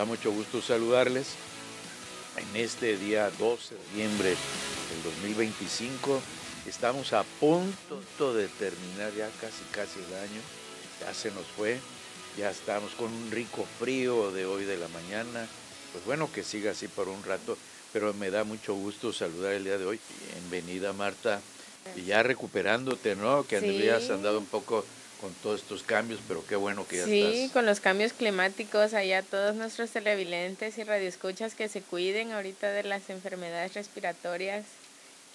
da mucho gusto saludarles en este día 12 de noviembre del 2025. Estamos a punto de terminar ya casi el año. Ya se nos fue. Ya estamos con un rico frío de hoy de la mañana. Pues bueno, que siga así por un rato, pero me da mucho gusto saludar el día de hoy. Bienvenida, Marta. Y ya recuperándote, ¿no? Que habías andado un poco con todos estos cambios, pero qué bueno que ya estás. Sí, con los cambios climáticos, allá todos nuestros televidentes y radioescuchas que se cuiden ahorita de las enfermedades respiratorias,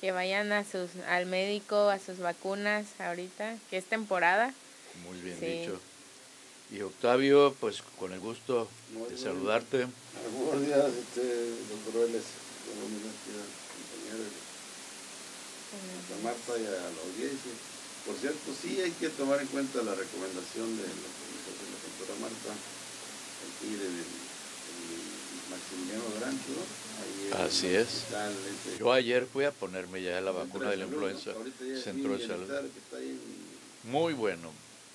que vayan al médico, a sus vacunas ahorita, que es temporada. Muy bien dicho. Y Octavio, pues con el gusto de saludarte. Buenos días, doctor Vélez, buenos días, compañeros, a Marta y a la audiencia. Por cierto, sí hay que tomar en cuenta la recomendación de la doctora Marta, aquí del Maximiliano Durancho, ¿no? Ahí así es. Yo ayer fui a ponerme ya la vacuna de la influenza. Centro de Salud. Que está ahí muy bueno.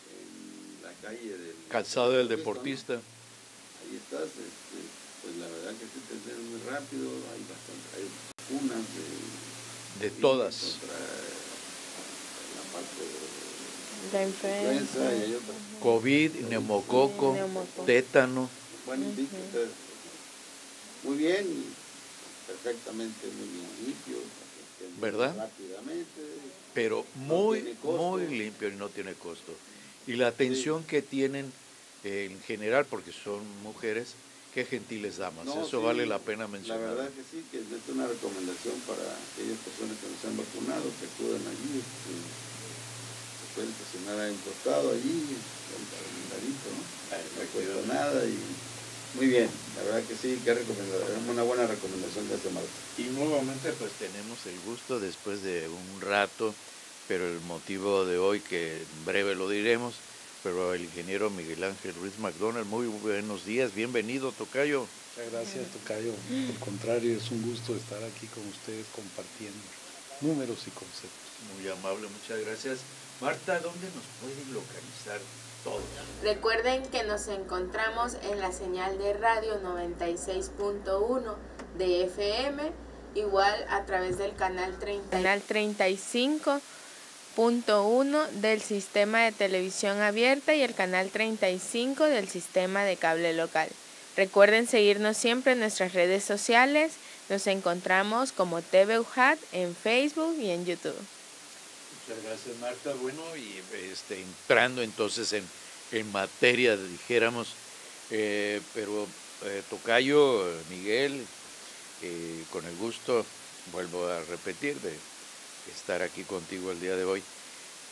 En la calle del Calzado del Deportista. ¿no? Ahí estás, pues la verdad que te atendes muy rápido, hay vacunas de todas. Contra la parte de la influenza y hay otra. COVID, neumococo, tétano. Bueno, sí, muy bien, perfectamente, muy bien limpio. ¿Verdad? Rápidamente. Pero muy limpio y no tiene costo. Y la atención que tienen en general, porque son mujeres, qué gentiles damas. Eso vale la pena mencionar. La verdad que sí, que es una recomendación para aquellas personas que no se han vacunado, que acudan allí, se pueden estacionar ahí un costado allí, con el calendarito, ¿no? No cuesta nada y muy bien, la verdad que sí, que es una buena recomendación de este Marta. Y nuevamente pues tenemos el gusto después de un rato, pero el motivo de hoy, que en breve lo diremos, pero el ingeniero Miguel Ángel Ruiz McDonald. Muy buenos días, bienvenido, tocayo. Muchas gracias, tocayo. Al contrario, es un gusto estar aquí con ustedes compartiendo números y conceptos. Muy amable, muchas gracias. Marta, ¿dónde nos pueden localizar todos? Recuerden que nos encontramos en la señal de radio 96.1 de FM, igual a través del canal 35.1 del sistema de televisión abierta y el canal 35 del sistema de cable local. Recuerden seguirnos siempre en nuestras redes sociales. Nos encontramos como TV UJAT en Facebook y en YouTube. Muchas gracias, Marta. Bueno, y entrando entonces en materia, dijéramos, pero tocayo Miguel, con el gusto, vuelvo a repetir, de estar aquí contigo el día de hoy.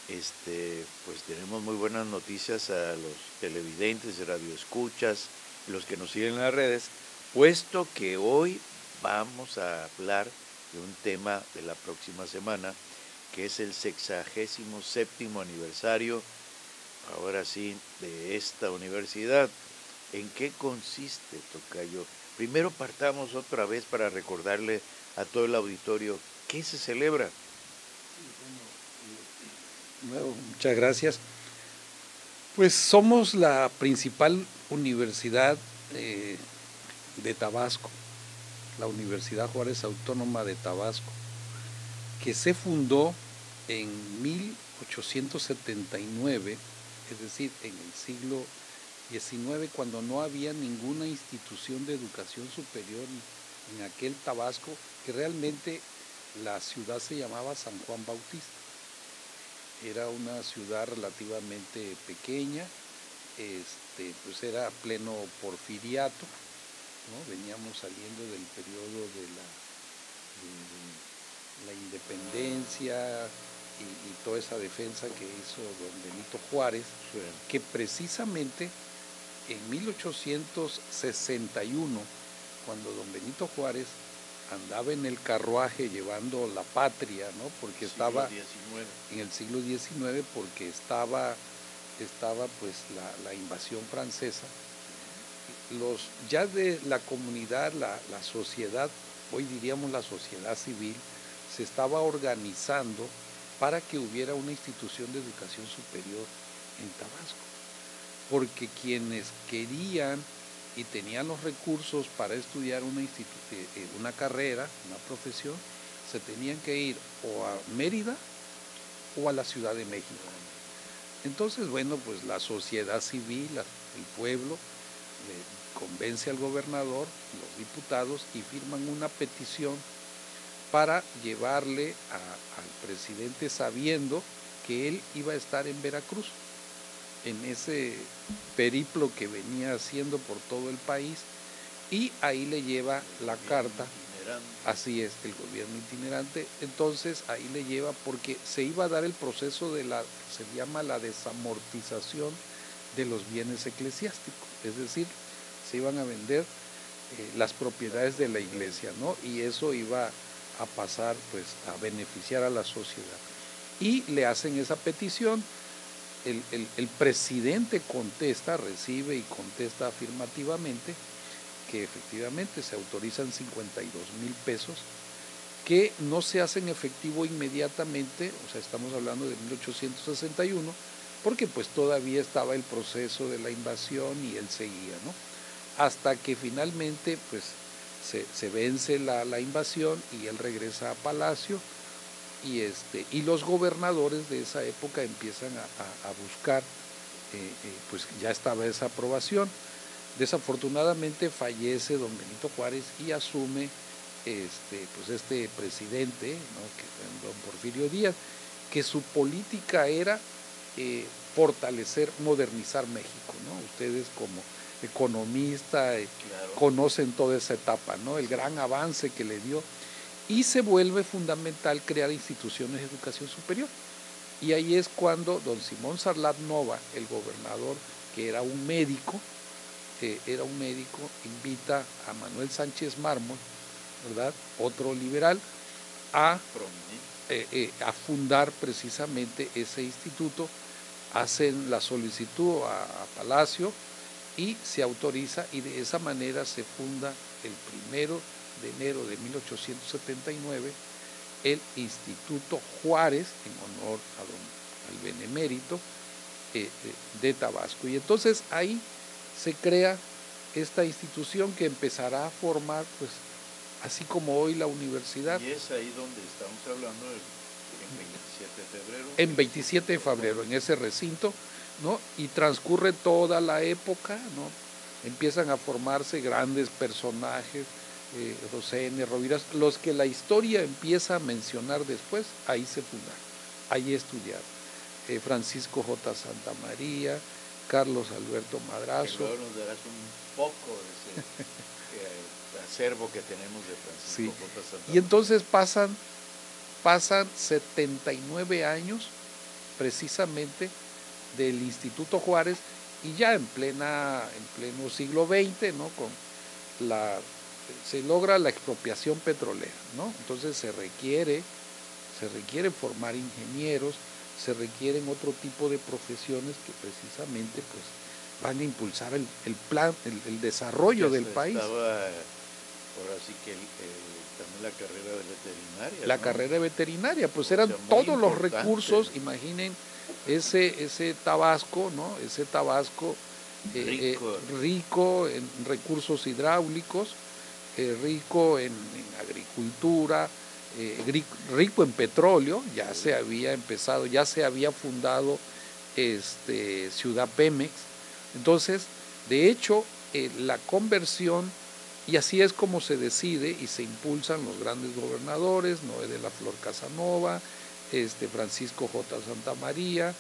Pues tenemos muy buenas noticias a los televidentes, radioescuchas, los que nos siguen en las redes, puesto que hoy vamos a hablar de un tema de la próxima semana, que es el 67º aniversario, ahora sí, de esta universidad. ¿En qué consiste, tocayo? Primero partamos otra vez para recordarle a todo el auditorio qué se celebra. Bueno, muchas gracias. Pues somos la principal universidad de Tabasco, la Universidad Juárez Autónoma de Tabasco, que se fundó en 1879, es decir, en el siglo XIX, cuando no había ninguna institución de educación superior en aquel Tabasco, que realmente la ciudad se llamaba San Juan Bautista. Era una ciudad relativamente pequeña, pues era pleno porfiriato, ¿no? Veníamos saliendo del periodo de la independencia y toda esa defensa que hizo don Benito Juárez, que precisamente en 1861, cuando don Benito Juárez andaba en el carruaje llevando la patria, ¿no? Porque estaba en el siglo XIX, porque estaba pues la invasión francesa. Ya de la comunidad, la sociedad, hoy diríamos la sociedad civil, se estaba organizando para que hubiera una institución de educación superior en Tabasco, porque quienes querían y tenían los recursos para estudiar una carrera, una profesión, se tenían que ir o a Mérida o a la Ciudad de México. Entonces, bueno, pues la sociedad civil, el pueblo, le convence al gobernador, los diputados, y firman una petición para llevarle al presidente, sabiendo que él iba a estar en Veracruz, en ese periplo que venía haciendo por todo el país, y ahí le lleva la carta. Así es, el gobierno itinerante. Entonces ahí le lleva, porque se iba a dar el proceso de se llama la desamortización de los bienes eclesiásticos, es decir, se iban a vender las propiedades de la iglesia, ¿no? Y eso iba a pasar, pues, a beneficiar a la sociedad. Y le hacen esa petición, el presidente recibe y contesta afirmativamente, que efectivamente se autorizan 52,000 pesos, que no se hacen efectivo inmediatamente, o sea, estamos hablando de 1861, porque pues todavía estaba el proceso de la invasión y él seguía, ¿no? Hasta que finalmente pues se vence la invasión y él regresa a Palacio, y los gobernadores de esa época empiezan a buscar, pues ya estaba esa aprobación. Desafortunadamente fallece don Benito Juárez y asume pues este presidente, ¿no?, que fue don Porfirio Díaz, que su política era fortalecer, modernizar México, ¿no? Ustedes como economistas claro, conocen toda esa etapa, ¿no? El gran avance que le dio, y se vuelve fundamental crear instituciones de educación superior. Y ahí es cuando don Simón Sarlat Nova, el gobernador, que era un médico, invita a Manuel Sánchez Mármol, ¿verdad?, otro liberal, a fundar precisamente ese instituto. Hacen la solicitud a Palacio y se autoriza, y de esa manera se funda el 1 de enero de 1879 el Instituto Juárez, en honor al benemérito de Tabasco. Y entonces ahí se crea esta institución que empezará a formar, pues, así como hoy la universidad. Y es ahí donde estamos hablando, en 27 de febrero. En 27 de febrero, en ese recinto, ¿no? Y transcurre toda la época, ¿no? Empiezan a formarse grandes personajes, Rosene, Rovira, los que la historia empieza a mencionar después. Ahí se fundaron, ahí estudiaron. Francisco J. Santamaría, Carlos Alberto Madrazo. Que luego nos darás un poco de ese acervo que tenemos de Francisco sí. J. Santamaría. Y entonces pasan 79 años precisamente del Instituto Juárez, y ya en pleno siglo XX, ¿no?, se logra la expropiación petrolera, ¿no? Entonces se requiere formar ingenieros, se requieren otro tipo de profesiones que precisamente pues van a impulsar el plan, el desarrollo del país. Ahora sí que también la carrera de veterinaria. La ¿no? carrera de veterinaria, pues eran todos los recursos, imaginen ese Tabasco, ¿no? Ese Tabasco rico en recursos hidráulicos, rico en agricultura, rico en petróleo. Ya se había empezado, ya se había fundado Ciudad Pemex. Entonces, de hecho, la conversión, y así es como se decide y se impulsan los grandes gobernadores, Noé de la Flor Casanova, Francisco J. Santamaría,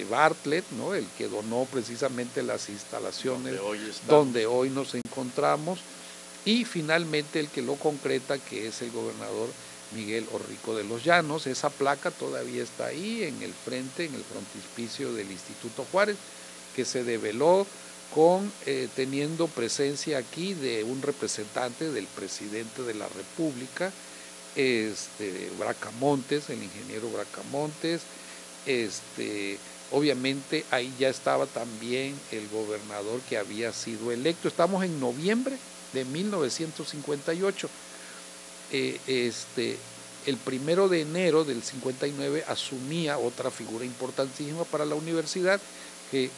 Bartlett, ¿no?, el que donó precisamente las instalaciones donde hoy nos encontramos, y finalmente el que lo concreta, que es el gobernador Miguel Orrico de los Llanos. Esa placa todavía está ahí en el frente, en el frontispicio del Instituto Juárez, que se develó teniendo presencia aquí de un representante del presidente de la República, Bracamontes, el ingeniero Bracamontes. Obviamente ahí ya estaba también el gobernador que había sido electo. Estamos en noviembre de 1958. El 1 de enero del 59 asumía otra figura importantísima para la universidad, que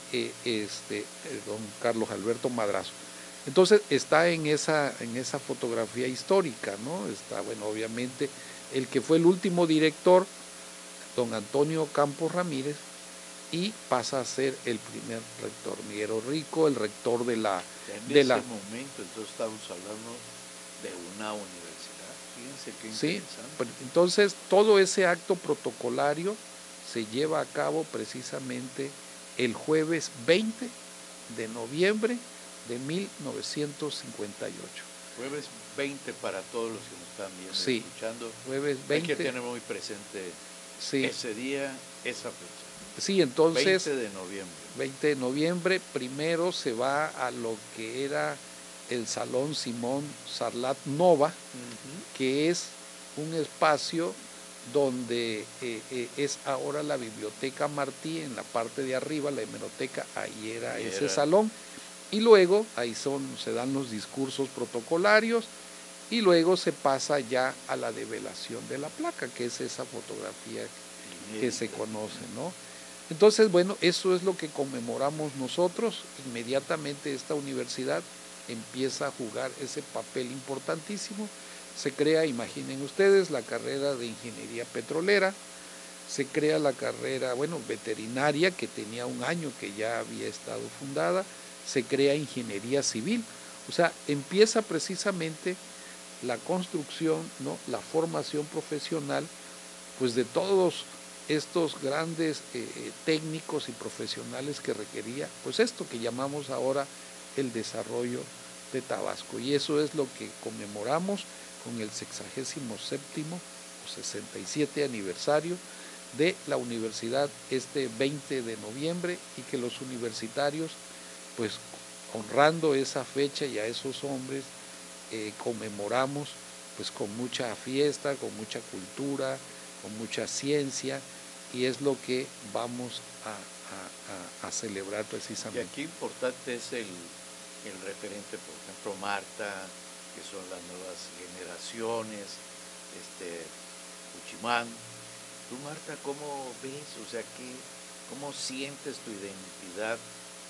don Carlos Alberto Madrazo. Entonces está en esa fotografía histórica, ¿no? Está, bueno, obviamente el que fue el último director, don Antonio Campos Ramírez, y pasa a ser el primer rector, Miguel Rico, el rector de la... En ese momento, entonces estamos hablando de una universidad, fíjense qué interesante. Sí, entonces todo ese acto protocolario se lleva a cabo precisamente el jueves 20 de noviembre de 1958. Jueves 20 para todos los que nos están viendo y escuchando. Jueves 20. Hay que tener muy presente ese día, esa fecha. Sí, entonces 20 de noviembre. 20 de noviembre, primero se va a lo que era el Salón Simón Sarlat Nova, que es un espacio donde es ahora la Biblioteca Martí, en la parte de arriba, la hemeroteca, ahí era ese salón, y luego ahí se dan los discursos protocolarios, y luego se pasa ya a la develación de la placa, que es esa fotografía que se conoce, ¿no? Entonces, bueno, eso es lo que conmemoramos nosotros. Inmediatamente esta universidad empieza a jugar ese papel importantísimo. Se crea, imaginen ustedes, la carrera de ingeniería petrolera, se crea la carrera, bueno, veterinaria, que tenía un año que ya había estado fundada, se crea ingeniería civil. O sea, empieza precisamente la construcción, ¿no?, la formación profesional, pues de todos estos grandes técnicos y profesionales que requería, pues esto que llamamos ahora el desarrollo de Tabasco. Y eso es lo que conmemoramos con el 67º o 67 aniversario de la universidad este 20 de noviembre, y que los universitarios, pues honrando esa fecha y a esos hombres, conmemoramos pues con mucha fiesta, con mucha cultura, con mucha ciencia, y es lo que vamos a celebrar precisamente. Y aquí importante es el referente, por ejemplo, Marta, que son las nuevas generaciones, Cuchimán. Tú, Marta, ¿cómo ves? O sea, ¿cómo sientes tu identidad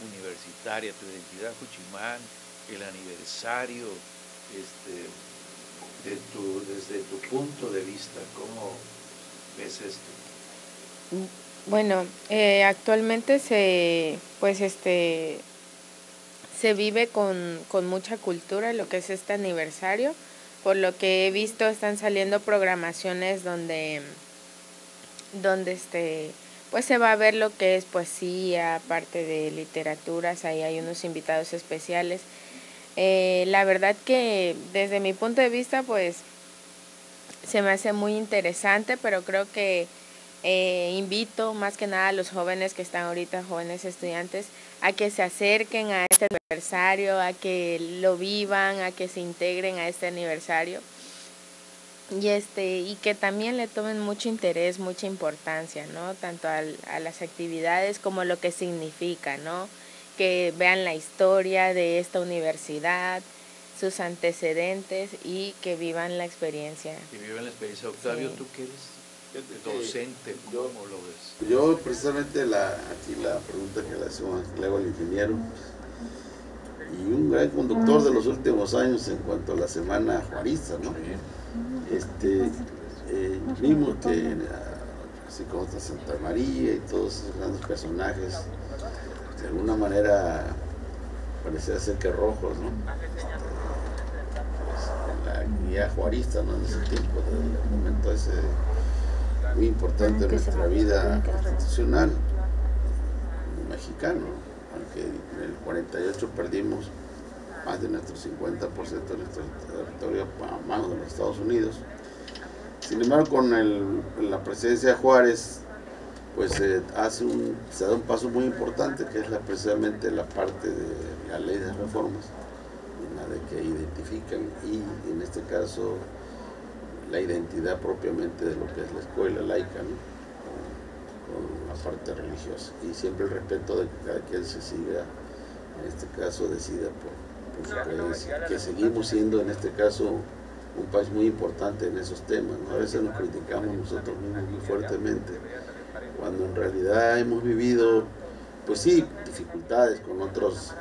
universitaria, tu identidad Cuchimán, el aniversario, desde tu punto de vista? ¿Cómo ves esto? Bueno, actualmente se vive con mucha cultura lo que es este aniversario. Por lo que he visto, están saliendo programaciones donde pues se va a ver lo que es poesía, parte de literaturas, ahí hay unos invitados especiales. La verdad que desde mi punto de vista, pues se me hace muy interesante, pero creo que invito más que nada a los jóvenes que están ahorita, jóvenes estudiantes, a que se acerquen a este aniversario, a que lo vivan, a que se integren a este aniversario, y que también le tomen mucho interés, mucha importancia, ¿no? Tanto a las actividades como lo que significa, ¿no? Que vean la historia de esta universidad, sus antecedentes, y que vivan la experiencia. Que vivan la experiencia. Octavio, sí. ¿Tú qué eres? Docente, ¿cómo lo ves? Yo precisamente aquí la pregunta que le hago al ingeniero, y un gran conductor de los últimos años en cuanto a la Semana Juarista, ¿no? Vimos que así como está Santa María y todos esos grandes personajes, de alguna manera parecía ser que rojos, ¿no? En la guía juarista, ¿no? En ese tiempo, del momento ese muy importante en nuestra vida constitucional mexicano, aunque en el 48 perdimos más de nuestro 50% de nuestro territorio a manos de los Estados Unidos. Sin embargo, con la presidencia de Juárez, pues se da un paso muy importante, que es precisamente la parte de la ley de reformas, en la de que identifican, y en este caso la identidad propiamente de lo que es la escuela laica, ¿no? Con la parte religiosa, y siempre el respeto de que cada quien se siga, en este caso decida por su creencia, que seguimos siendo en este caso un país muy importante en esos temas, ¿no? A veces nos criticamos nosotros mismos muy fuertemente, cuando en realidad hemos vivido pues sí, dificultades con otros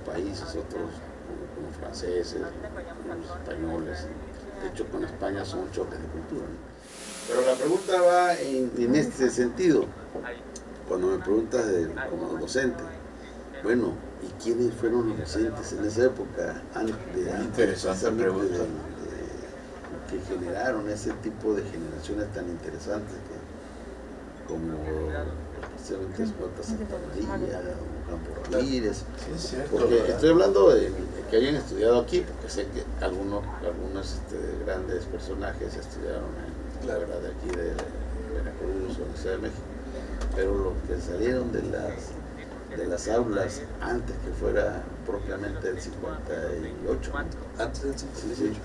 países, como franceses, los españoles. De hecho, con España son choques de cultura, ¿no? Pero la pregunta va en este sentido. Cuando me preguntas como docente, bueno, ¿y quiénes fueron los docentes en esa época? Interesante pregunta. Que generaron ese tipo de generaciones tan interesantes como especialmente J. Santa María, Campo Ramírez. Sí, porque estoy hablando de que hayan estudiado aquí, porque sé que algunos grandes personajes estudiaron en la verdad de aquí de Veracruz o de Ciudad de México, pero los que salieron de las aulas antes que fuera propiamente el 58. Antes del 58.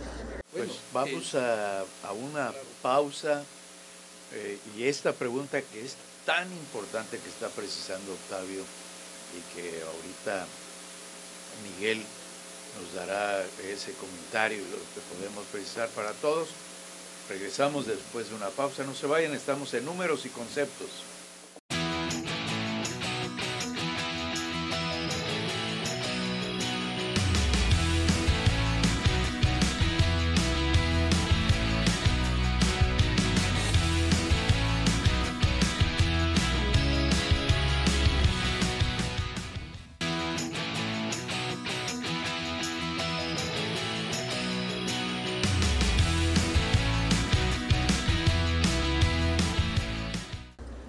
Pues vamos a una pausa y esta pregunta que es tan importante que está precisando Octavio y que ahorita Miguel nos dará ese comentario y lo que podemos precisar para todos. Regresamos después de una pausa. No se vayan, estamos en Números y Conceptos.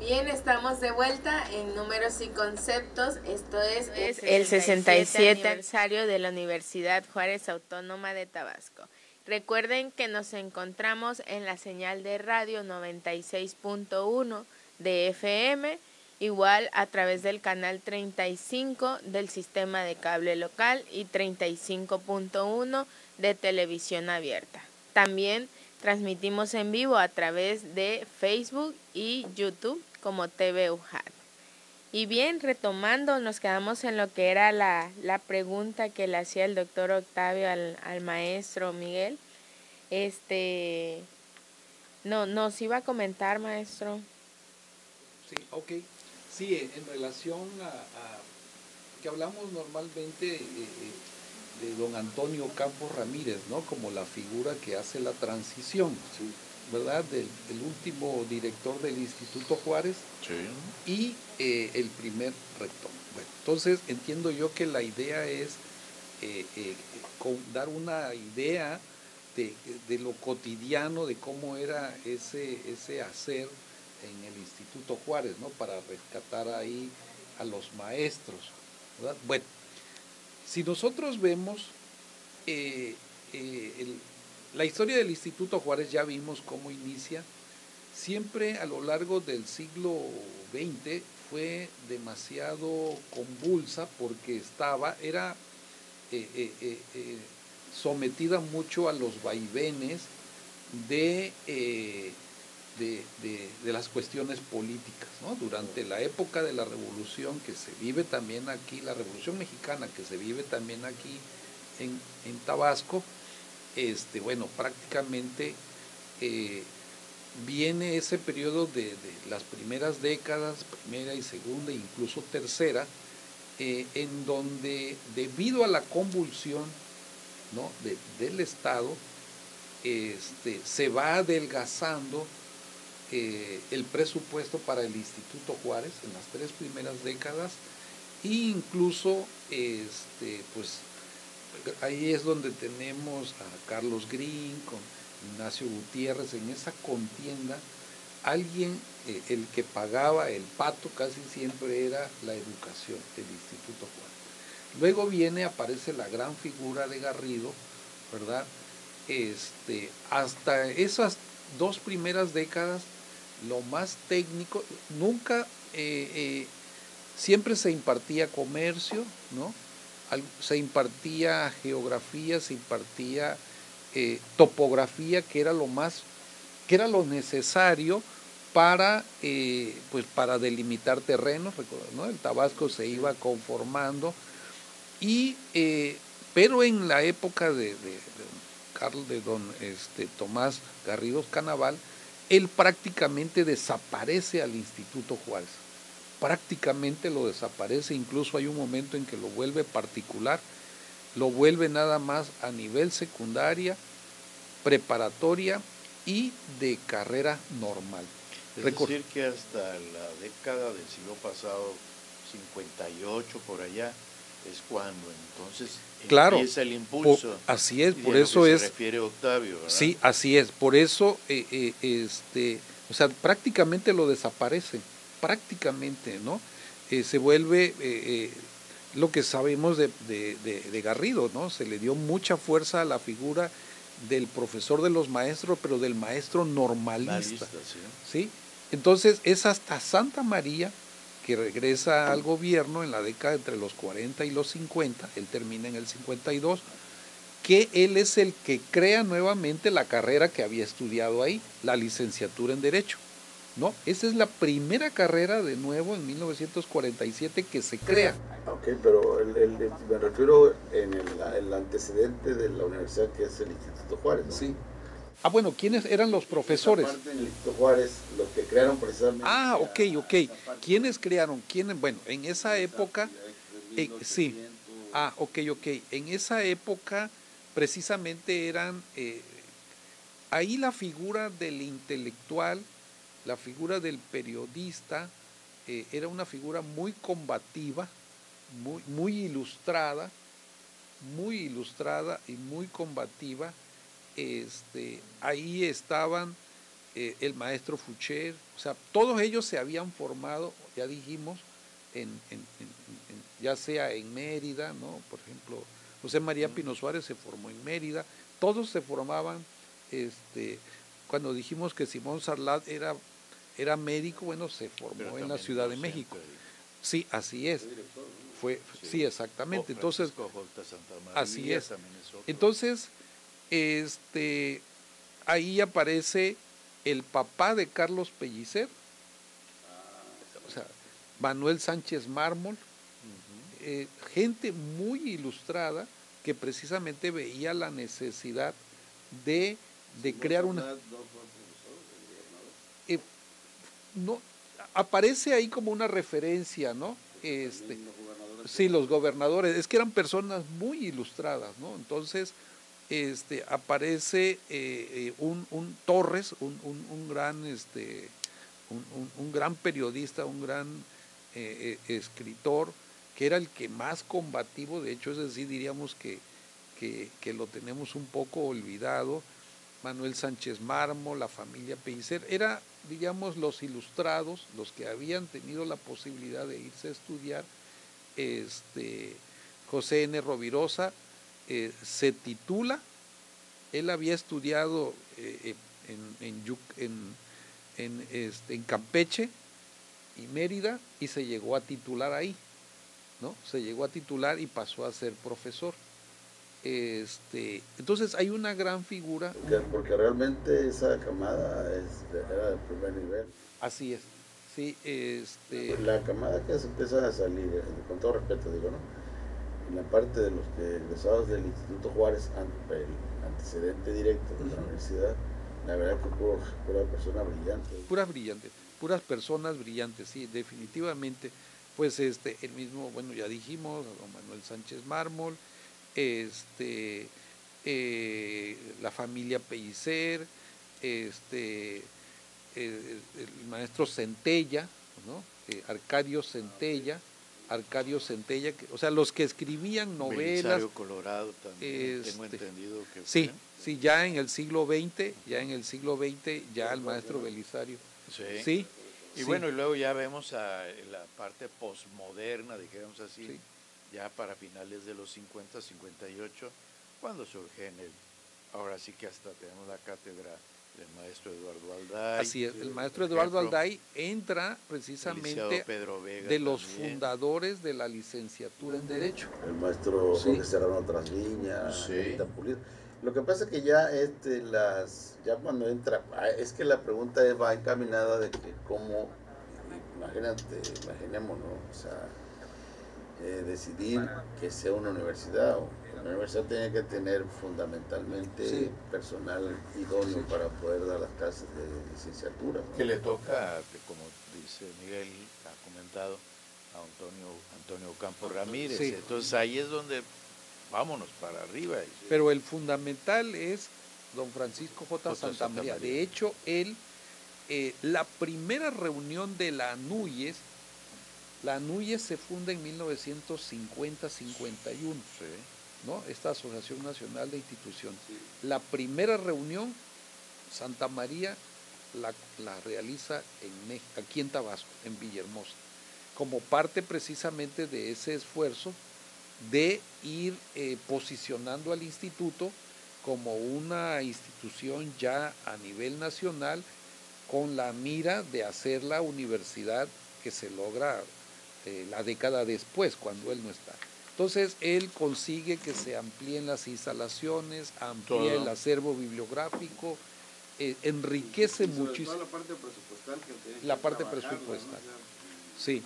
Bien, estamos de vuelta en Números y Conceptos. Esto es el 67 aniversario de la Universidad Juárez Autónoma de Tabasco. Recuerden que nos encontramos en la señal de radio 96.1 de FM, igual a través del canal 35 del sistema de cable local y 35.1 de televisión abierta. También transmitimos en vivo a través de Facebook y YouTube como TV UJAT. Y bien, retomando, nos quedamos en lo que era la pregunta que le hacía el doctor Octavio al maestro Miguel. No, nos iba a comentar, maestro. Sí, ok. Sí, en relación a que hablamos normalmente de don Antonio Campos Ramírez, ¿no? Como la figura que hace la transición, Sí. ¿verdad? Del último director del Instituto Juárez y el primer rector. Bueno, entonces entiendo yo que la idea es dar una idea de lo cotidiano, de cómo era ese hacer en el Instituto Juárez, ¿no? Para rescatar ahí a los maestros, ¿verdad? Bueno, si nosotros vemos la historia del Instituto Juárez, ya vimos cómo inicia. Siempre a lo largo del siglo XX fue demasiado convulsa porque era sometida mucho a los vaivenes de las cuestiones políticas, ¿no? Durante la época de la Revolución que se vive también aquí, la Revolución Mexicana que se vive también aquí en Tabasco, bueno, prácticamente viene ese periodo de las primeras décadas, primera y segunda, incluso tercera, en donde debido a la convulsión, ¿no? del Estado, se va adelgazando el presupuesto para el Instituto Juárez en las 3 primeras décadas, e incluso pues ahí es donde tenemos a Carlos Green con Ignacio Gutiérrez en esa contienda. Alguien, el que pagaba el pato casi siempre era la educación del Instituto Juárez. Luego aparece la gran figura de Garrido, ¿verdad? Hasta esas 2 primeras décadas, lo más técnico, nunca, siempre se impartía comercio, ¿no? Se impartía geografía, se impartía topografía, que era lo necesario para delimitar terrenos, ¿no? El Tabasco se iba conformando, pero en la época de don Tomás Garrido Canaval, él prácticamente desaparece al Instituto Juárez, prácticamente lo desaparece, incluso hay un momento en que lo vuelve particular, lo vuelve nada más a nivel secundaria, preparatoria y de carrera normal. Es decir, que hasta la década del siglo pasado, 58 por allá, es cuando entonces empieza el impulso. Así es, por eso es. Se refiere Octavio, ¿verdad? Sí, así es, por eso, o sea, prácticamente lo desaparece, prácticamente, ¿no? Se vuelve lo que sabemos de Garrido, ¿no? Se le dio mucha fuerza a la figura del profesor de los maestros, pero del maestro normalista. ¿Sí? Entonces es hasta Santa María, que regresa al gobierno en la década entre los 40 y los 50, él termina en el 52, que él es el que crea nuevamente la carrera que había estudiado ahí, la licenciatura en Derecho, ¿no? Esa es la primera carrera de nuevo en 1947 que se crea. Ok, pero me refiero en el antecedente de la universidad, que es el Instituto Juárez, ¿no? Sí. Ah, bueno, ¿quiénes eran los profesores? Aparte del Instituto Juárez, los que crearon precisamente. Ah, ok. ¿Quiénes crearon? Bueno, en esa época, sí. Ah, ok. En esa época, precisamente eran, ahí la figura del intelectual, la figura del periodista, era una figura muy combativa, muy ilustrada y muy combativa. Ahí estaban el maestro Foucher, o sea, todos ellos se habían formado, ya dijimos, ya sea en Mérida, ¿no? Por ejemplo, José María Pino Suárez se formó en Mérida, todos se formaban, cuando dijimos que Simón Sarlat era médico, bueno, se formó en la Ciudad de México. Sí, así es. Sí, exactamente. Entonces, así es. Entonces, ahí aparece el papá de Carlos Pellicer, o sea, Manuel Sánchez Mármol, gente muy ilustrada que precisamente veía la necesidad de crear una... no, aparece ahí como una referencia, ¿no? Sí, los gobernadores, es que eran personas muy ilustradas, ¿no? Entonces, aparece un Torres, un gran periodista, un gran escritor, que era el que más combativo, de hecho, es decir, diríamos que lo tenemos un poco olvidado. Manuel Sánchez Mármol, la familia Pellicer, era, digamos, los ilustrados, los que habían tenido la posibilidad de irse a estudiar. José N. Rovirosa se titula, él había estudiado en Campeche y Mérida y se llegó a titular ahí, ¿no? Se llegó a titular y pasó a ser profesor. Entonces hay una gran figura. Porque realmente esa camada era de primer nivel. Así es, sí. La camada que se empieza a salir, con todo respeto digo, ¿no? En la parte de los que egresados del Instituto Juárez, el antecedente directo de la universidad, la verdad que pura persona brillante. Puras personas brillantes, sí, definitivamente. Pues el mismo, bueno, ya dijimos, don Manuel Sánchez Mármol, la familia Pellicer, el maestro Centella, ¿no? Arcadio Centella, o sea, los que escribían novelas. Belisario Colorado también, tengo entendido que sí, ya en el siglo XX, ya el maestro Belisario. Sí. Y bueno, y luego ya vemos la parte posmoderna, digamos así, sí, ya para finales de los 50, 58, cuando surge ahora sí que hasta tenemos la cátedra del maestro Eduardo Alday. Así es, el maestro Eduardo Alday entra precisamente Pedro Vega de los fundadores de la licenciatura en Derecho. El maestro Jorge Serrano Trasviña, Pulido. Lo que pasa es que ya ya cuando entra, es que la pregunta va encaminada de que cómo, imaginémonos, o sea, decidir que sea una universidad. La universidad tiene que tener fundamentalmente personal idóneo para poder dar las clases de licenciatura, ¿no? Que le toca, como Miguel ha comentado, a Antonio Campos Ramírez. Sí. Entonces ahí es donde vámonos para arriba. Pero el fundamental es don Francisco J. Santamaría. De hecho, él, la primera reunión de la ANUYES se funda en 1950-51, Sí. ¿no? Esta Asociación Nacional de Instituciones. La primera reunión, Santamaría la realiza aquí en Tabasco, en Villahermosa, como parte precisamente de ese esfuerzo de ir posicionando al instituto como una institución ya a nivel nacional, con la mira de hacer la universidad que se logra la década después, cuando él no está. Entonces él consigue que se amplíen las instalaciones, amplía el acervo bibliográfico, enriquece muchísimo. La parte presupuestal que la parte presupuestal. ¿No? Sí.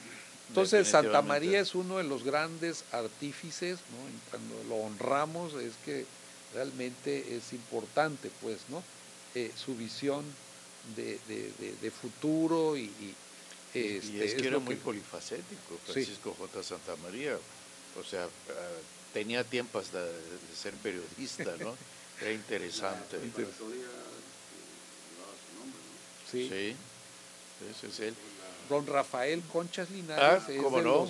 Entonces Santamaría es uno de los grandes artífices, ¿no? Y cuando lo honramos es que realmente es importante, pues, ¿no? Su visión de futuro y es que era muy polifacético, Francisco Sí. J. Santamaría. O sea, tenía tiempo hasta de ser periodista, ¿no? Era interesante. Sí. Sí, ese es él. Don Rafael Conchas Linares es ¿cómo no?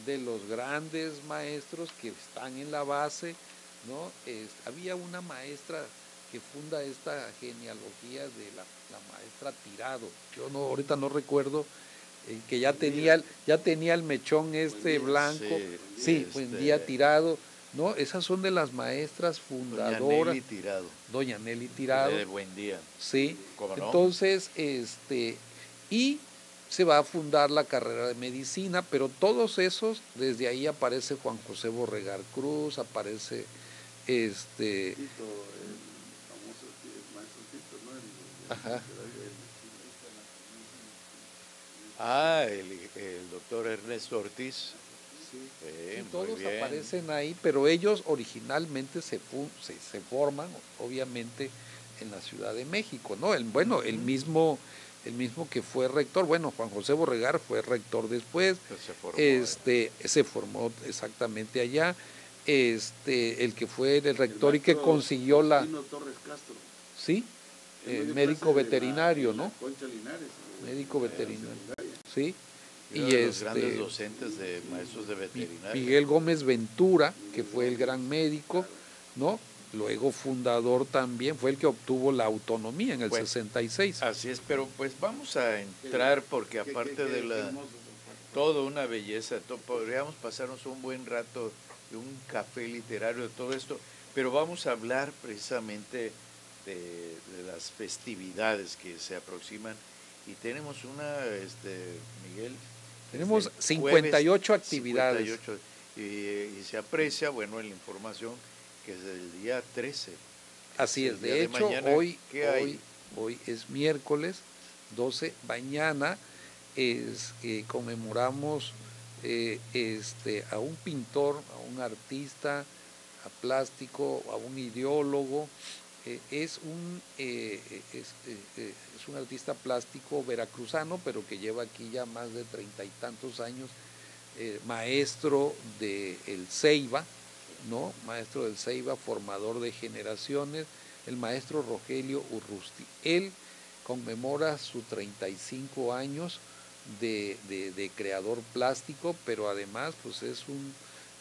de los grandes maestros que están en la base, ¿no? Había una maestra que funda esta genealogía de la maestra Tirado. Yo ahorita no recuerdo, que ya tenía el mechón blanco. Sí, Buendía Tirado, ¿no? Esas son de las maestras fundadoras. Doña Nelly Tirado. De Buendía. Sí. ¿Cómo no? Entonces, y se va a fundar la carrera de medicina, pero todos esos, desde ahí aparece Juan José Borregar Cruz, aparece Tito, el famoso maestro Tito, ¿no? Ajá. El doctor Ernesto Ortiz. Sí, todos aparecen ahí, pero ellos originalmente se forman, obviamente, en la Ciudad de México, ¿no? El mismo que fue rector, bueno, Juan José Borregar fue rector después, se formó exactamente allá, el que fue el rector y que consiguió Torres Castro. Sí, médico veterinario, ¿no? Concha Linares. Médico veterinario, sí. Y los grandes docentes de maestros de veterinaria. Miguel Gómez Ventura, que fue el gran médico, ¿no? Luego fundador también, fue el que obtuvo la autonomía en el 66. Así es, pero pues vamos a entrar porque aparte de todo una belleza, podríamos pasarnos un buen rato de un café literario de todo esto, pero vamos a hablar precisamente de las festividades que se aproximan y tenemos Miguel. Tenemos 58 jueves, actividades. 58, y se aprecia, bueno, en la información que es del día 13. Así es, de hecho, hoy es miércoles 12, mañana conmemoramos a un pintor, a un artista, a plástico, a un ideólogo. Es un artista plástico veracruzano, pero que lleva aquí ya más de 30 y tantos años, maestro de El Ceiba, ¿no? Maestro del Ceiba, formador de generaciones, el maestro Rogelio Urrusti. Él conmemora sus 35 años de creador plástico, pero además pues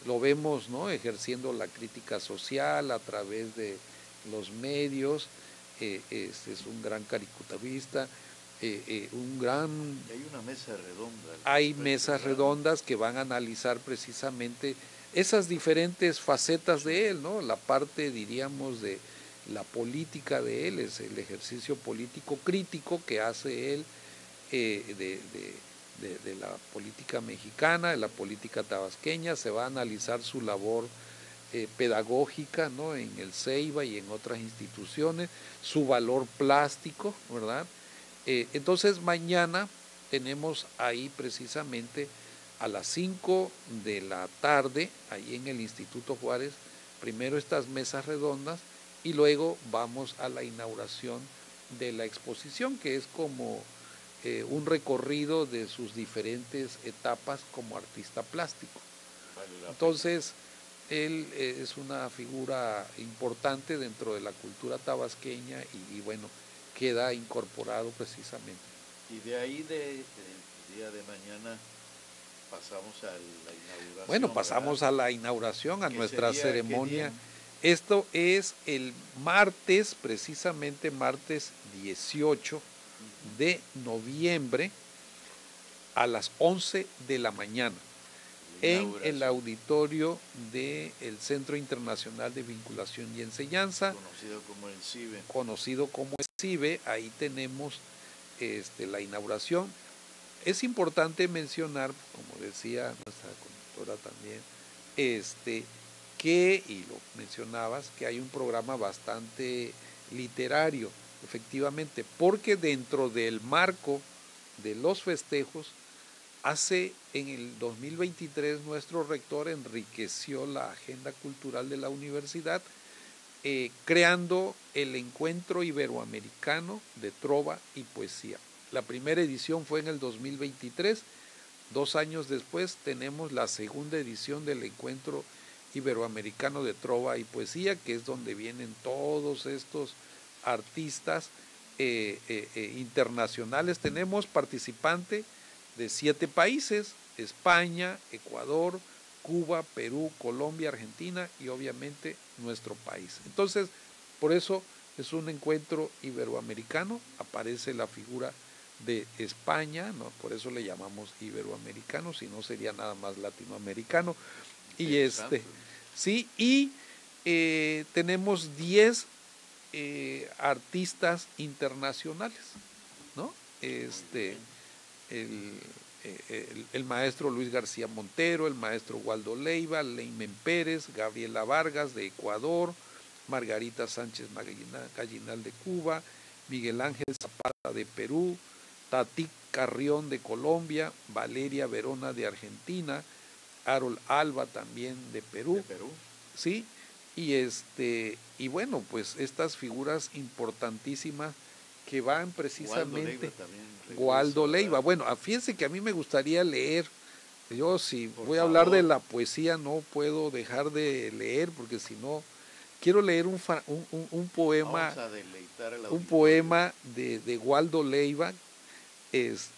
lo vemos, ¿no? Ejerciendo la crítica social a través de los medios, es un gran caricaturista, Hay una mesa redonda. Hay mesas redondas que van a analizar precisamente esas diferentes facetas de él, ¿no? La parte, diríamos, de la política de él, es el ejercicio político crítico que hace él de la política mexicana, de la política tabasqueña. Se va a analizar su labor pedagógica, ¿no? En el Ceiba y en otras instituciones, su valor plástico, ¿verdad? Entonces mañana tenemos ahí precisamente a las 5 de la tarde, ahí en el Instituto Juárez, primero estas mesas redondas y luego vamos a la inauguración de la exposición, que es como un recorrido de sus diferentes etapas como artista plástico. Entonces, él es una figura importante dentro de la cultura tabasqueña y bueno, queda incorporado precisamente. Y de ahí del día de mañana pasamos a la inauguración. Bueno, pasamos a la inauguración, a nuestra ceremonia. Esto es el martes, precisamente martes 18 de noviembre a las 11 de la mañana en el auditorio del Centro Internacional de Vinculación y Enseñanza, conocido como el CIBE. Ahí tenemos la inauguración. Es importante mencionar, como decía nuestra conductora también, que, y lo mencionabas, que hay un programa bastante literario, efectivamente, porque dentro del marco de los festejos, en el 2023 nuestro rector enriqueció la agenda cultural de la universidad, creando el Encuentro Iberoamericano de Trova y Poesía. La primera edición fue en el 2023, 2 años después tenemos la segunda edición del Encuentro Iberoamericano de Trova y Poesía, que es donde vienen todos estos artistas internacionales. Tenemos participantes de 7 países: España, Ecuador, Cuba, Perú, Colombia, Argentina y obviamente nuestro país. Entonces, por eso es un encuentro iberoamericano, aparece la figura de España, ¿no? Por eso le llamamos iberoamericano, si no sería nada más latinoamericano. Y sí, y tenemos 10 artistas internacionales, ¿no? El maestro Luis García Montero, el maestro Waldo Leiva, Leimen Pérez, Gabriela Vargas de Ecuador, Margarita Sánchez Gallinal de Cuba, Miguel Ángel Zapata de Perú, Tati Carrión de Colombia, Valeria Verona de Argentina, Harold Alba también de Perú. Sí, y bueno, pues estas figuras importantísimas que van precisamente. Waldo Leiva. Bueno, fíjense que a mí me gustaría leer. Yo si voy a hablar de la poesía no puedo dejar de leer, porque si no quiero leer un poema. Vamos a deleitar al auditorio. Un poema de Waldo Leiva, pues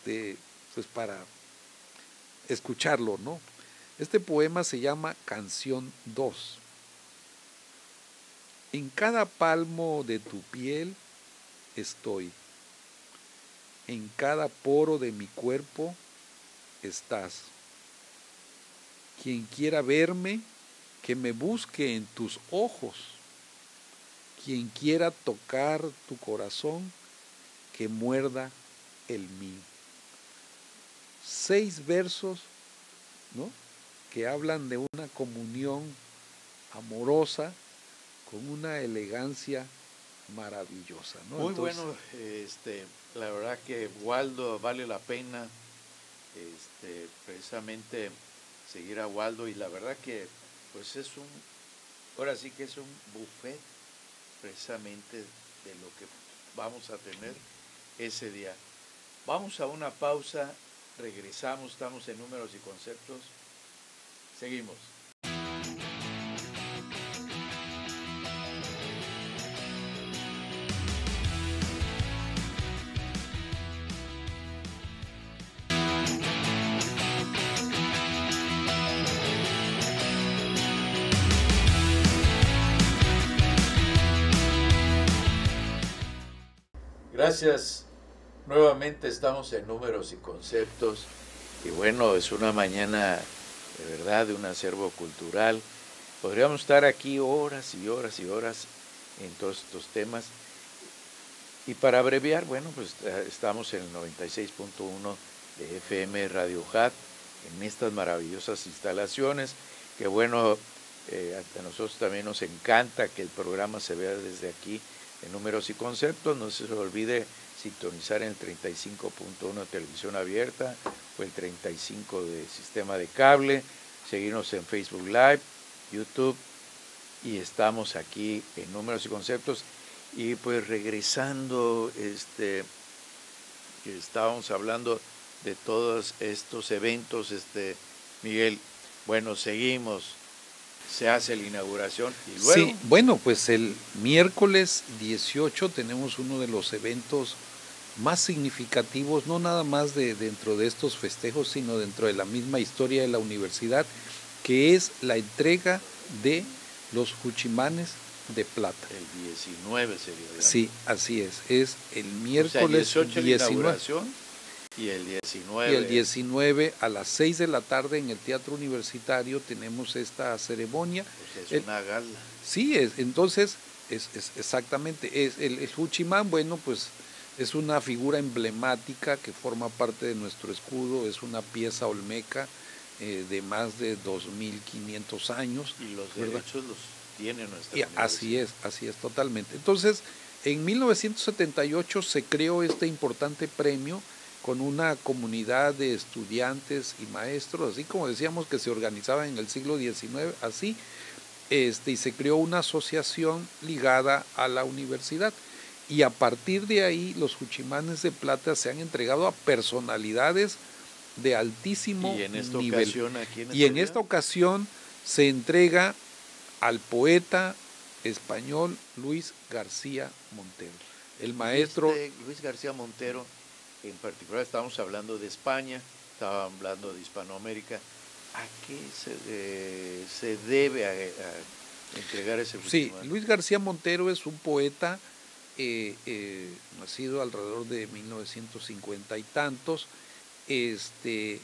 para escucharlo, ¿no? Este poema se llama Canción 2. En cada palmo de tu piel estoy. En cada poro de mi cuerpo estás. Quien quiera verme, que me busque en tus ojos. Quien quiera tocar tu corazón, que muerda el mío. 6 versos, ¿no?, que hablan de una comunión amorosa con una elegancia maravillosa, ¿no? Muy entonces, bueno, la verdad que Waldo vale la pena precisamente seguir a Waldo, y la verdad que pues ahora sí que es un buffet precisamente de lo que vamos a tener ese día. Vamos a una pausa, regresamos, estamos en Números y Conceptos, seguimos. Gracias. Nuevamente estamos en Números y Conceptos, y bueno, es una mañana de verdad de un acervo cultural. Podríamos estar aquí horas y horas y horas en todos estos temas, y para abreviar, bueno, pues estamos en el 96.1 de FM Radio Hat, en estas maravillosas instalaciones, que bueno, a nosotros también nos encanta que el programa se vea desde aquí en Números y Conceptos. No se olvide sintonizar en el 35.1 de televisión abierta o el 35 de sistema de cable, seguirnos en Facebook Live, YouTube, y estamos aquí en Números y Conceptos. Y pues regresando, que estábamos hablando de todos estos eventos, Miguel. Bueno, seguimos, se hace la inauguración y luego... Sí, bueno, pues el miércoles 18 tenemos uno de los eventos más significativos, no nada más dentro de estos festejos, sino dentro de la misma historia de la universidad, que es la entrega de los Juchimanes de plata. El 19 sería, ¿verdad? Sí, así es el miércoles 18 19. La inauguración y el 19. Y el 19 a las 6 de la tarde en el Teatro Universitario tenemos esta ceremonia. Pues es una gala. Sí, entonces, es exactamente, el Juchimán, bueno, pues es una figura emblemática que forma parte de nuestro escudo, es una pieza olmeca de más de 2.500 años. Y los derechos los tiene nuestra universidad. Así es, totalmente. Entonces, en 1978 se creó este importante premio con una comunidad de estudiantes y maestros, así como decíamos que se organizaba en el siglo XIX, así, y se creó una asociación ligada a la universidad. Y a partir de ahí los Juchimanes de plata se han entregado a personalidades de altísimo nivel. Y en esta ocasión se entrega al poeta español Luis García Montero. El maestro Luis García Montero, en particular estamos hablando de España, estábamos hablando de Hispanoamérica. ¿A qué se debe a entregar ese Juchimán? Sí, Luis García Montero es un poeta nacido alrededor de 1950 y tantos, que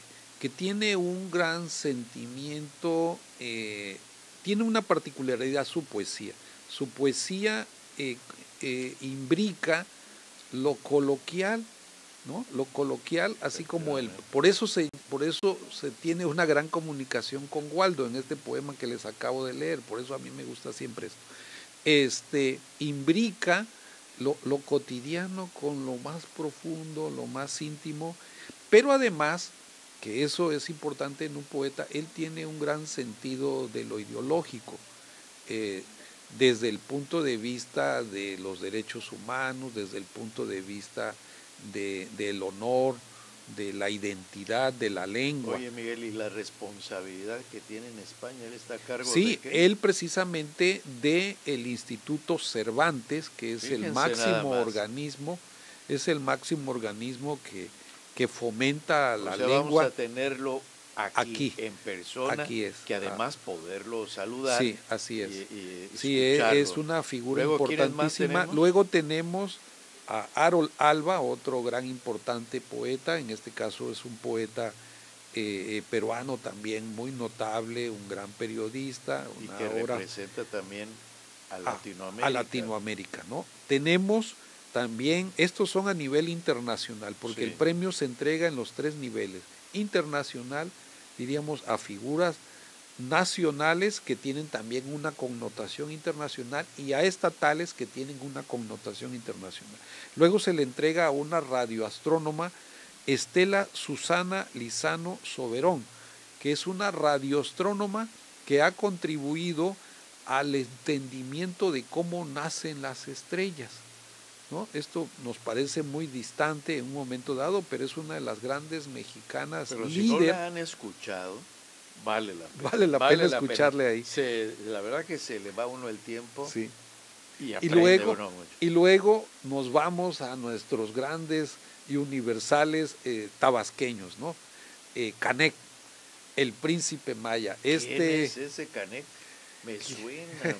tiene un gran sentimiento, tiene una particularidad su poesía. Su poesía imbrica lo coloquial, ¿no? Lo coloquial, así como por eso se tiene una gran comunicación con Waldo en este poema que les acabo de leer, por eso a mí me gusta siempre esto. Imbrica lo cotidiano con lo más profundo, lo más íntimo, pero además, que eso es importante en un poeta, él tiene un gran sentido de lo ideológico, desde el punto de vista de los derechos humanos, desde el punto de vista del honor, de la identidad, de la lengua. Oye, Miguel, y la responsabilidad que tiene en España, él está a cargo sí, de qué? Él precisamente del Instituto Cervantes, que es el máximo organismo, que fomenta la lengua. Vamos a tenerlo aquí en persona, aquí es. Que además poderlo saludar. Sí, así es. Y es una figura importantísima. Luego tenemos a Harold Alba, otro gran importante poeta, en este caso es un poeta peruano también muy notable, un gran periodista. Y que representa también a Latinoamérica. A Latinoamérica, ¿no? Tenemos también, estos son a nivel internacional, porque el premio se entrega en los 3 niveles. Internacional, diríamos, a figuras nacionales que tienen también una connotación internacional y a estatales que tienen una connotación internacional. Luego se le entrega a una radioastrónoma, Estela Susana Lizano Soberón, que es una radioastrónoma que ha contribuido al entendimiento de cómo nacen las estrellas, ¿no? Esto nos parece muy distante en un momento dado, pero es una de las grandes mexicanas pero líder. Si no la han escuchado, vale la pena escucharle ahí. La verdad que se le va a uno el tiempo. Sí. Y luego nos vamos a nuestros grandes y universales tabasqueños, ¿no? Canek, el príncipe maya. ¿Quién es ese Canek? Me suena.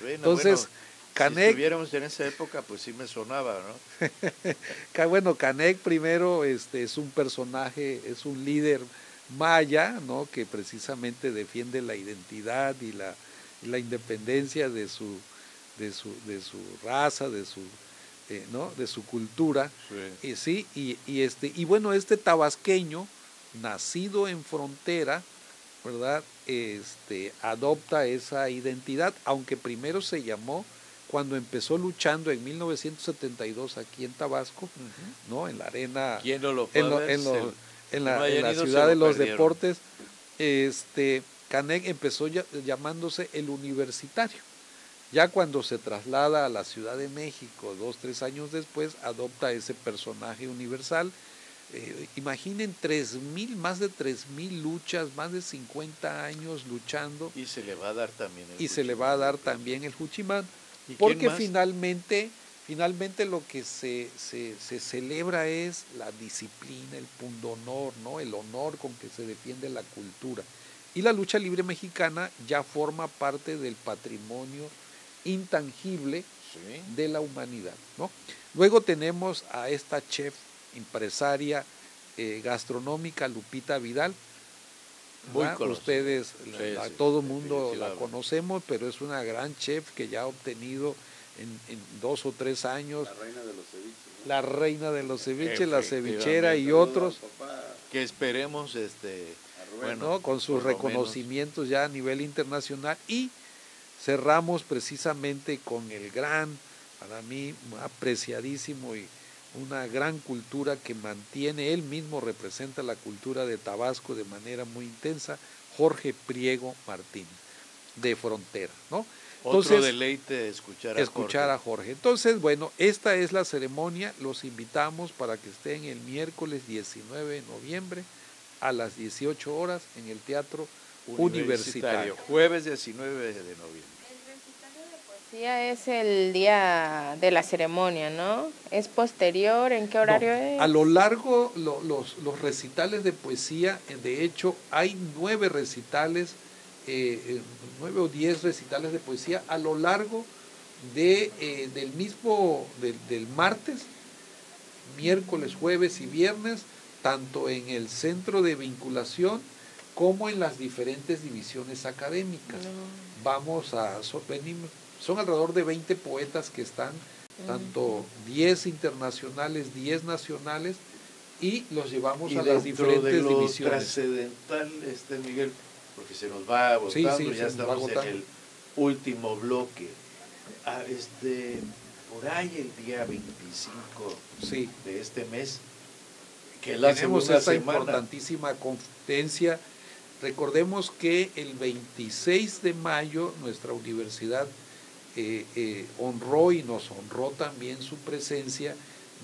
Entonces, Canek, si estuviéramos en esa época, pues sí me sonaba, ¿no? Bueno, Canek primero es un personaje, es un líder maya, ¿no? Que precisamente defiende la identidad y la independencia de su raza, ¿no? De su cultura. Sí. Y bueno, este tabasqueño, nacido en frontera, ¿verdad? Adopta esa identidad, aunque primero se llamó, cuando empezó luchando en 1972 aquí en Tabasco, ¿no? En la arena, ¿quién no lo fue en la ciudad de los deportes, Canek empezó llamándose el Universitario. Ya cuando se traslada a la Ciudad de México, 2, 3 años después, adopta ese personaje universal. Imaginen más de 3,000 luchas, más de 50 años luchando. Y se le va a dar también el Y se le va a dar también el Juchimán, porque finalmente lo que se celebra es la disciplina, el pundonor, ¿no? El honor con que se defiende la cultura. Y la lucha libre mexicana ya forma parte del patrimonio intangible de la humanidad, ¿no? Luego tenemos a esta chef, empresaria gastronómica, Lupita Vidal. Ustedes, todo el mundo la conocemos, pero es una gran chef que ya ha obtenido en 2 o 3 años. La reina de los ceviches, ¿no? La reina de los ceviches, la cevichera y otros. Que esperemos, bueno, con sus reconocimientos ya a nivel internacional. Y cerramos precisamente con el gran, para mí, apreciadísimo y una gran cultura que mantiene, él mismo representa la cultura de Tabasco de manera muy intensa, Jorge Priego Martínez, de Frontera, ¿no? Entonces, otro deleite escuchar a Jorge. Entonces, bueno, esta es la ceremonia, los invitamos para que estén el miércoles 19 de noviembre a las 18 horas en el Teatro Universitario. Jueves 19 de noviembre. Es el día de la ceremonia, ¿no? ¿Es posterior? ¿En qué horario es? A lo largo, los recitales de poesía, de hecho, hay 9 recitales, 9 o 10 recitales de poesía a lo largo del martes, miércoles, jueves y viernes, tanto en el centro de vinculación como en las diferentes divisiones académicas. Son alrededor de 20 poetas que están, tanto 10 internacionales, 10 nacionales, y los llevamos a las diferentes divisiones. Trascendental, Miguel, porque se nos va agotando, ya estamos en el último bloque. Por ahí el día 25 de este mes, que tenemos esta importantísima conferencia. Recordemos que el 26 de mayo nuestra universidad honró y nos honró también su presencia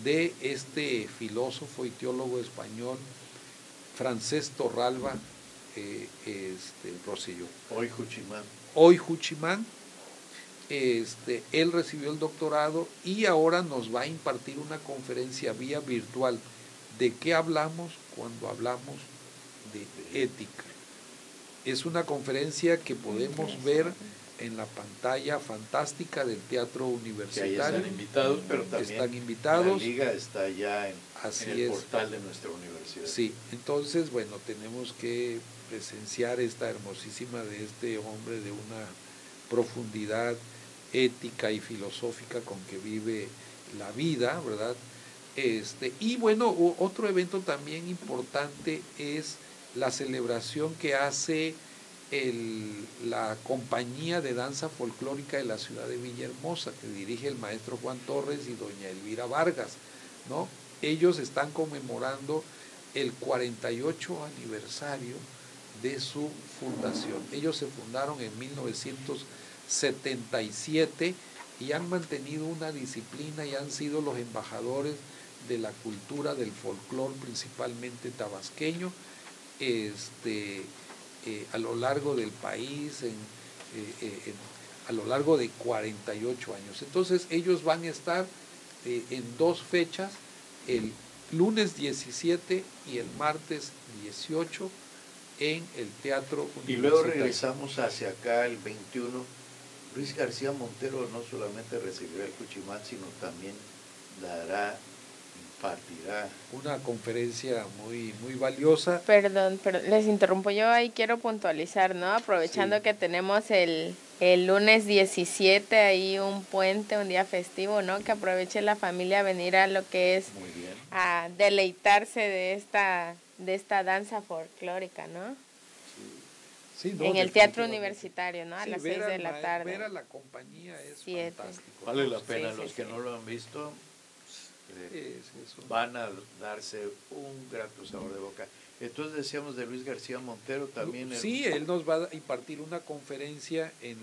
de este filósofo y teólogo español Francés Torralba Rosselló. Hoy Juchimán. Él recibió el doctorado y ahora nos va a impartir una conferencia vía virtual. ¿De qué hablamos cuando hablamos de ética? Es una conferencia que podemos ver en la pantalla fantástica del Teatro Universitario. Que ahí están invitados, pero también la liga está ya en el portal de nuestra universidad. Sí, entonces, bueno, tenemos que presenciar esta hermosísima de este hombre de una profundidad ética y filosófica con que vive la vida, ¿verdad? Y bueno, otro evento también importante es la celebración que hace la compañía de danza folclórica de la ciudad de Villahermosa, que dirige el maestro Juan Torres y doña Elvira Vargas, ¿no? Ellos están conmemorando el 48 aniversario de su fundación. Ellos se fundaron en 1977 y han mantenido una disciplina y han sido los embajadores de la cultura del folclor, principalmente tabasqueño, a lo largo del país, a lo largo de 48 años. Entonces ellos van a estar en 2 fechas, el lunes 17 y el martes 18 en el Teatro Universitario. Y luego regresamos hacia acá el 21. Luis García Montero no solamente recibirá el Juchimán, sino también impartirá una conferencia muy, muy valiosa. Perdón, les interrumpo, yo ahí quiero puntualizar, ¿no? Aprovechando que tenemos el lunes 17 ahí un puente, un día festivo, ¿no? Que aproveche la familia a venir a lo que es a deleitarse de esta danza folclórica, ¿no? Sí, en el Teatro Universitario, ¿no? A las 6 de la tarde. Ver a la compañía es fantástico. Vale la pena, los que no lo han visto, van a darse un grato sabor de boca. Entonces decíamos de Luis García Montero también. Sí, él nos va a impartir una conferencia en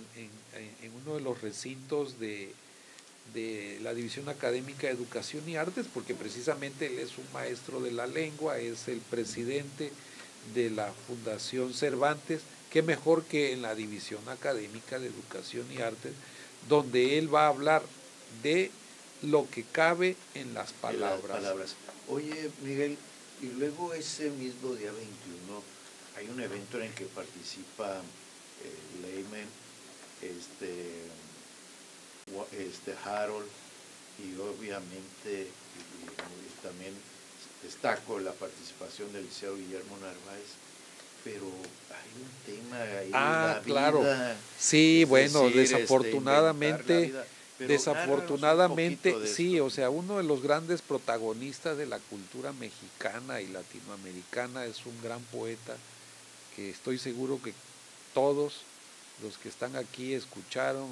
uno de los recintos de la División Académica de Educación y Artes, porque precisamente él es un maestro de la lengua, es el presidente de la Fundación Cervantes. Qué mejor que en la División Académica de Educación y Artes, donde él va a hablar de lo que cabe en las palabras. Oye, Miguel, y luego ese mismo día 21 hay un evento en el que participa Lehman, Harold, y obviamente también destaco la participación del Liceo Guillermo Narváez, pero hay un tema ahí, la claro. vida. Sí, bueno, desafortunadamente, sí, o sea, uno de los grandes protagonistas de la cultura mexicana y latinoamericana es un gran poeta que estoy seguro que todos los que están aquí escucharon,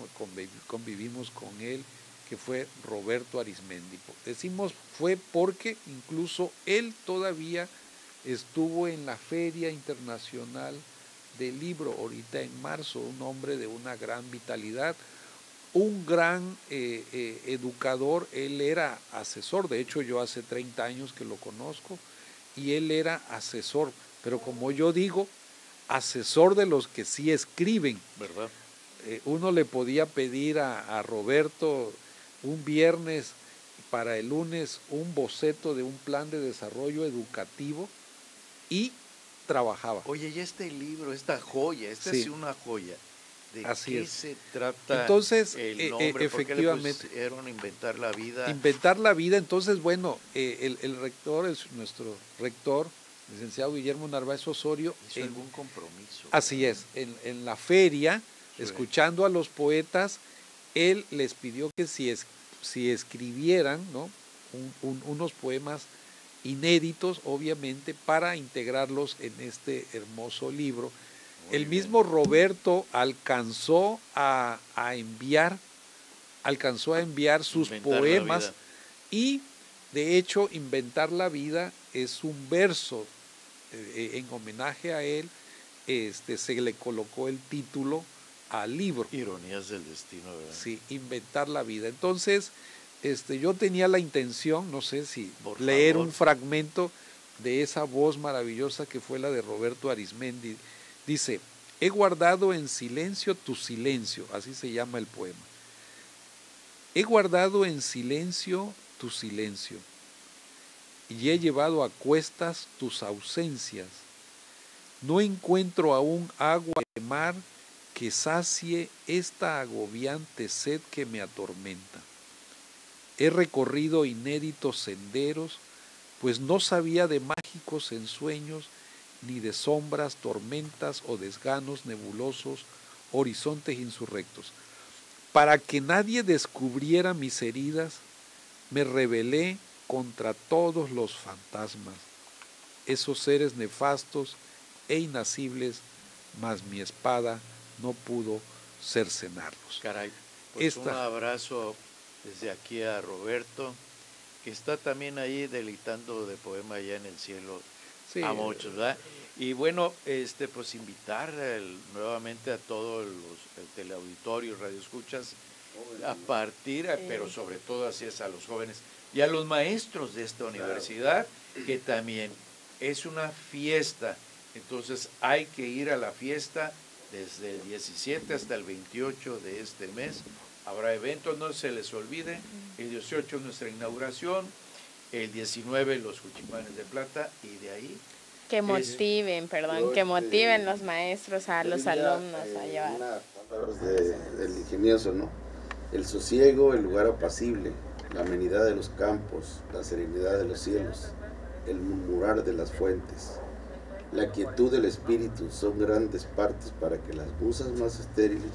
convivimos con él, que fue Roberto Arizmendi. Decimos fue porque incluso él todavía estuvo en la Feria Internacional del Libro, ahorita en marzo, un hombre de una gran vitalidad, un gran educador. Él era asesor, de hecho yo hace 30 años que lo conozco, y él era asesor, pero como yo digo, asesor de los que sí escriben, ¿verdad? Uno le podía pedir a Roberto un viernes para el lunes un boceto de un plan de desarrollo educativo y trabajaba. Oye, y este libro, esta joya, esta es una joya. ¿De qué se trata? Entonces, el nombre? efectivamente, ¿Por qué le pusieron Inventar la Vida? Inventar la Vida. Entonces, bueno, el rector, nuestro rector, licenciado Guillermo Narváez Osorio. ¿Hizo algún compromiso? Así es, en la feria, escuchando a los poetas, él les pidió que si escribieran, ¿no?, unos poemas inéditos, obviamente, para integrarlos en este hermoso libro. El mismo Roberto alcanzó a enviar sus poemas, y de hecho Inventar la Vida es un verso en homenaje a él. Se le colocó el título al libro. Ironías del destino, ¿verdad? Sí, Inventar la Vida. Entonces, yo tenía la intención, no sé si leer un fragmento de esa voz maravillosa que fue la de Roberto Arizmendi. Dice: he guardado en silencio tu silencio, así se llama el poema. He guardado en silencio tu silencio, y he llevado a cuestas tus ausencias. No encuentro aún agua de mar que sacie esta agobiante sed que me atormenta. He recorrido inéditos senderos, pues no sabía de mágicos ensueños, ni de sombras, tormentas o desganos nebulosos, horizontes insurrectos. Para que nadie descubriera mis heridas, me rebelé contra todos los fantasmas, esos seres nefastos e inasibles, mas mi espada no pudo cercenarlos. Caray, pues un abrazo desde aquí a Roberto, que está también ahí deleitando de poema allá en el cielo, sí, a muchos, ¿verdad? Y bueno, pues invitar nuevamente a todos el teleauditorio, radioescuchas, a partir, pero sobre todo así es a los jóvenes y a los maestros de esta universidad, que también es una fiesta. Entonces hay que ir a la fiesta desde el 17 hasta el 28 de este mes. Habrá eventos, no se les olvide. El 18 nuestra inauguración, el 19 los Juchimanes de Plata, y de ahí que motiven, que motiven los maestros a los alumnos a llevar. Unas palabras del ingenioso, ¿no? El sosiego, el lugar apacible, la amenidad de los campos, la serenidad de los cielos, el murmurar de las fuentes, la quietud del espíritu son grandes partes para que las musas más estériles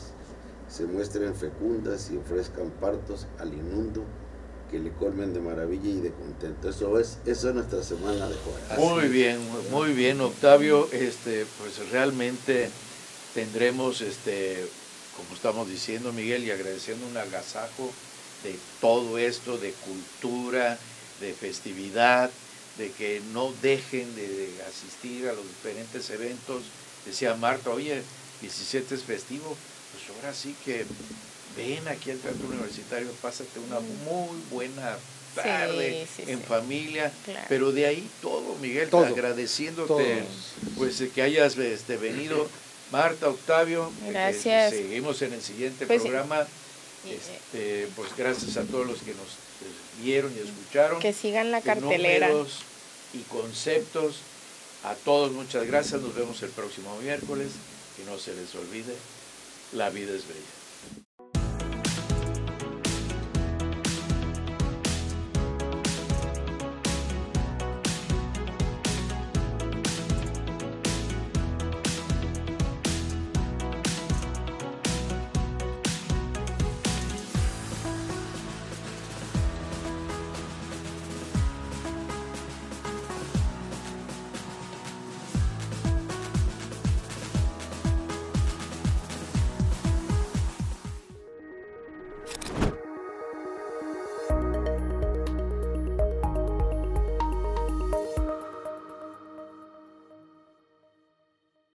se muestren fecundas y ofrezcan partos al inmundo, que le colmen de maravilla y de contento. Eso es nuestra semana de jóvenes. Muy bien, Octavio. Pues realmente tendremos, como estamos diciendo, Miguel, y agradeciendo un agasajo de todo esto, de cultura, de festividad, de que no dejen de asistir a los diferentes eventos. Decía Marta, oye, 17 es festivo, pues ahora sí que ven aquí al Teatro Universitario, pásate una muy buena tarde en familia, claro. Pero de ahí todo, Miguel, agradeciéndote pues que hayas venido. Marta, Octavio, gracias. Seguimos en el siguiente programa. Pues gracias a todos los que nos vieron y escucharon. Que sigan la cartelera. Números y conceptos. A todos muchas gracias. Nos vemos el próximo miércoles. Y no se les olvide, la vida es bella.